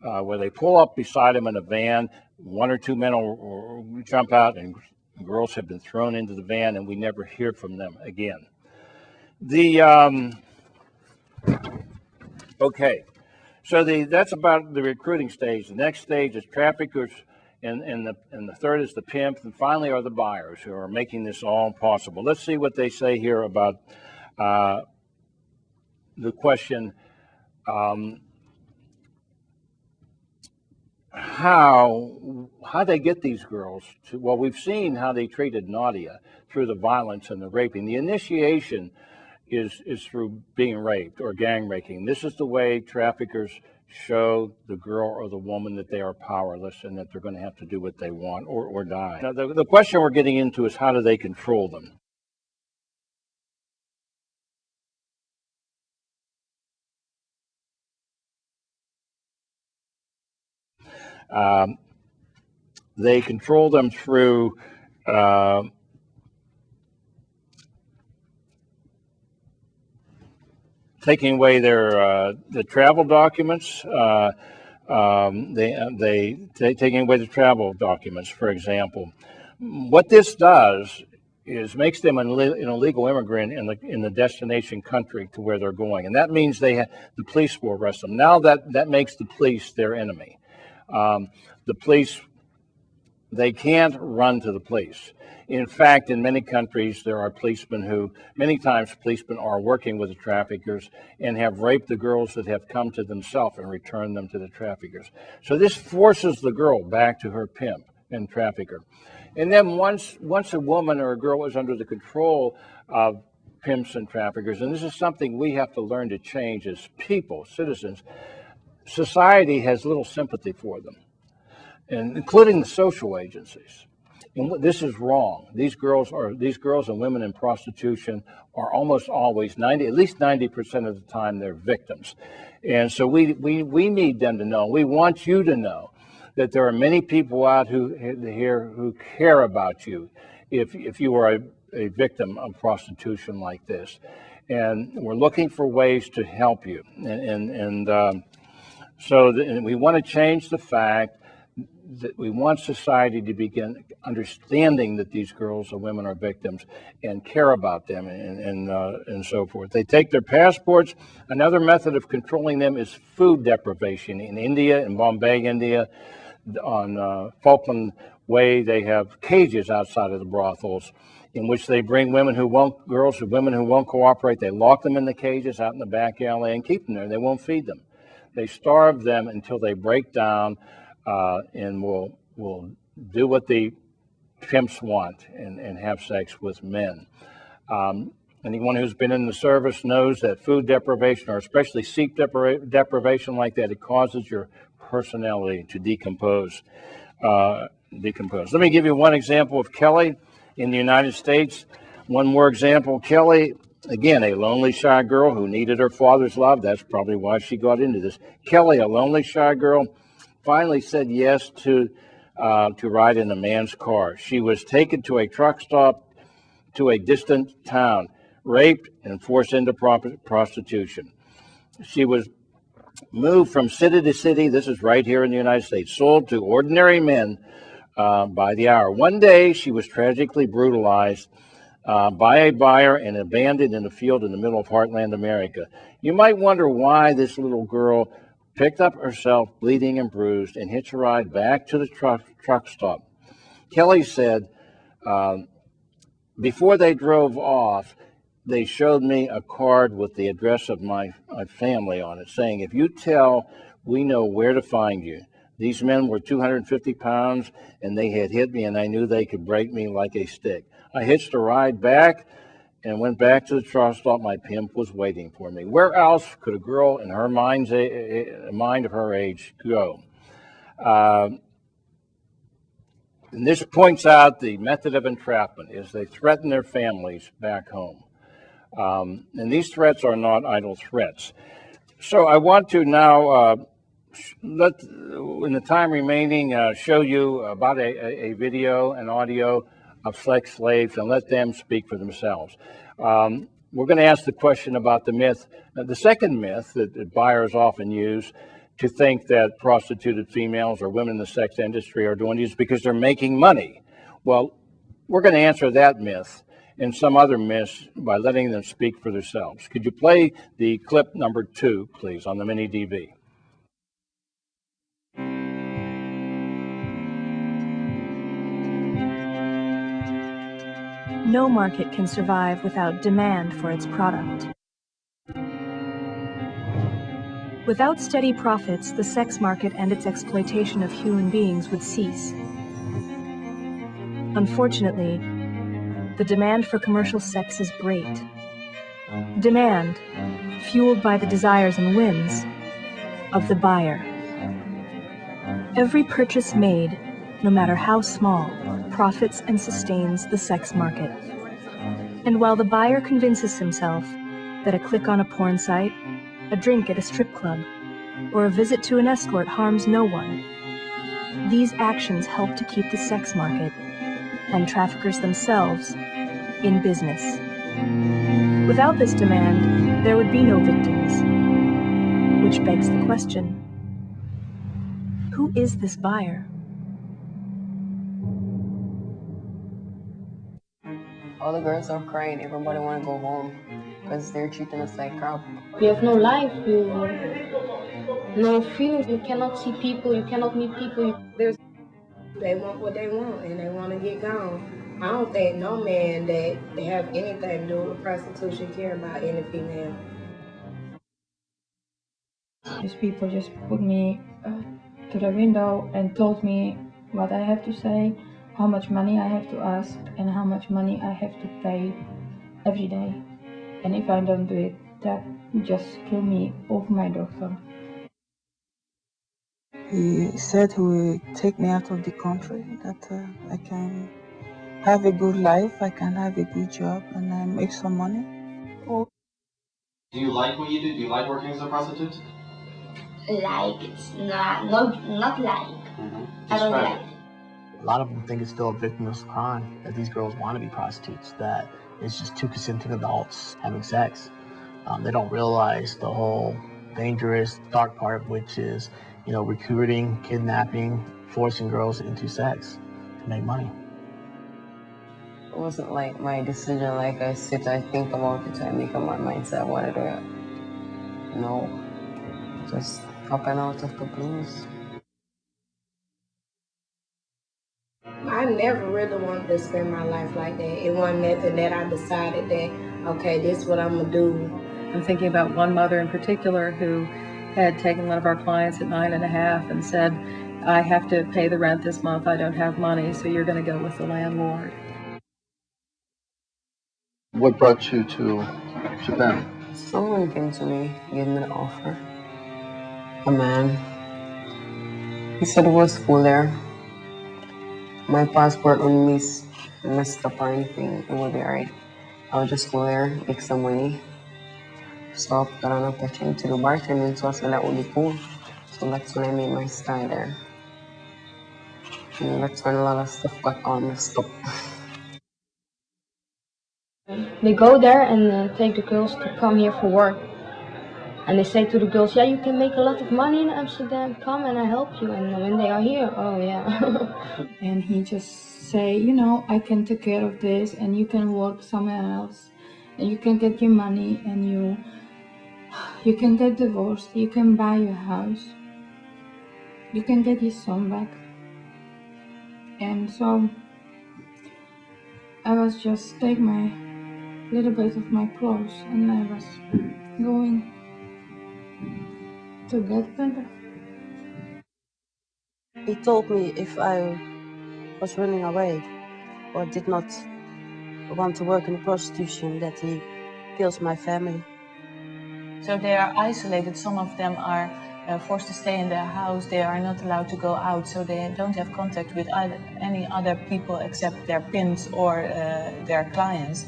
where they pull up beside them in a van. One or two men will jump out, and girls have been thrown into the van, and we never hear from them again. Okay, so that's about the recruiting stage. The next stage is traffickers, and the third is the pimp, and finally are the buyers who are making this all possible. Let's see what they say here about the question, how they get these girls to, well, we've seen how they treated Nadia through the violence and the raping. The initiation is through being raped or gang raping. This is the way traffickers show the girl or the woman that they are powerless and that they're going to have to do what they want or die. Now, the question we're getting into is, how do they control them? They control them through taking away their the travel documents. Taking away the travel documents, for example. What this does is makes them an illegal immigrant in the destination country to where they're going, and that means the police will arrest them. Now that makes the police their enemy. The police, they can't run to the police. In fact, in many countries, there are policemen who, many times policemen are working with the traffickers and have raped the girls that have come to themselves and returned them to the traffickers. So this forces the girl back to her pimp and trafficker. And then once a woman or a girl is under the control of pimps and traffickers, and this is something we have to learn to change as people, citizens, society has little sympathy for them, and including the social agencies. And this is wrong. These girls and women in prostitution are almost always at least 90% of the time, they're victims. And so we need them to know. We want you to know that there are many people out here who care about you if you are a victim of prostitution like this. And we're looking for ways to help you. So we want to change the fact that we want society to begin understanding that these girls and women are victims and care about them and so forth. They take their passports. Another method of controlling them is food deprivation. In India, in Bombay, India, on Falkland Way, they have cages outside of the brothels in which they bring women who won't cooperate. They lock them in the cages out in the back alley and keep them there. They won't feed them. They starve them until they break down and will do what the pimps want and have sex with men. Anyone who's been in the service knows that food deprivation, or especially sleep deprivation like that, it causes your personality to decompose. Let me give you one example of Kelly in the United States. One more example. Kelly, again, a lonely, shy girl who needed her father's love. That's probably why she got into this. Kelly, a lonely, shy girl, finally said yes to ride in a man's car. She was taken to a truck stop to a distant town, raped, and forced into prostitution. She was moved from city to city. This is right here in the United States, sold to ordinary men by the hour. One day, she was tragically brutalized by a buyer and abandoned in a field in the middle of heartland America. You might wonder why this little girl picked up herself, bleeding and bruised, and hitched a ride back to the truck stop. Kelly said, before they drove off, they showed me a card with the address of my family on it, saying, if you tell, we know where to find you. These men were 250 pounds, and they had hit me, and I knew they could break me like a stick. I hitched a ride back and went back to the truck stop. My pimp was waiting for me. Where else could a girl in her mind of her age go? And this points out the method of entrapment is they threaten their families back home. And these threats are not idle threats. So I want to now, in the time remaining, show you about a video and audio of sex slaves and let them speak for themselves. We're going to ask the question about the myth, the second myth that buyers often use to think that prostituted females or women in the sex industry are doing these because they're making money. Well, we're going to answer that myth and some other myths by letting them speak for themselves. Could you play the clip number 2, please, on the mini DV? No market can survive without demand for its product. Without steady profits, the sex market and its exploitation of human beings would cease. Unfortunately, the demand for commercial sex is great. Demand, fueled by the desires and whims of the buyer. Every purchase made, no matter how small, profits and sustains the sex market. And while the buyer convinces himself that a click on a porn site, a drink at a strip club, or a visit to an escort harms no one, these actions help to keep the sex market and traffickers themselves in business. Without this demand, there would be no victims, which begs the question, who is this buyer? All the girls are crying, everybody want to go home because they're treating us like crap. You have no life, you no feelings, you cannot see people, you cannot meet people. They want what they want and they want to get gone. I don't think no man that have anything to do with prostitution care about any female. These people just put me to the window and told me what I have to say, how much money I have to ask, and how much money I have to pay every day. And if I don't do it, that would just kill me or my doctor. He said he will take me out of the country, that I can have a good life, I can have a good job, and I make some money. Do you like what you do? Do you like working as a prostitute? Like, it's not like. I don't like. A lot of them think it's still a victimless crime, that these girls want to be prostitutes, that it's just two consenting adults having sex. They don't realize the whole dangerous, dark part, which is, recruiting, kidnapping, forcing girls into sex to make money. It wasn't like my decision, like I sit, I think about it, I make up my mind, say I want to do it. No, just happened out of the blues. I never really wanted to spend my life like that. It wasn't nothing that I decided that, okay, this is what I'm going to do. I'm thinking about one mother in particular who had taken one of our clients at 9.5 and said, I have to pay the rent this month, I don't have money, so you're going to go with the landlord. What brought you to Japan? Someone came to me, gave me an offer. A man. He said it was school there. My passport wouldn't messed up or anything, it would be alright. I would just go there, make some money. So I got an opportunity to do bartending, so I said that would be cool. So that's when I made my style there. And that's when a lot of stuff got all messed up. They go there and take the girls to come here for work. And they say to the girls, yeah, you can make a lot of money in Amsterdam, come and I help you. And when they are here, oh yeah. And he just say, I can take care of this and you can work somewhere else. And you can get your money and you can get divorced, you can buy your house. You can get your son back. And so I was just take my little bit of my clothes and I was going to get better. He told me if I was running away or did not want to work in prostitution, that he kills my family. So they are isolated. Some of them are forced to stay in their house. They are not allowed to go out, so they don't have contact with any other people except their pimps or their clients.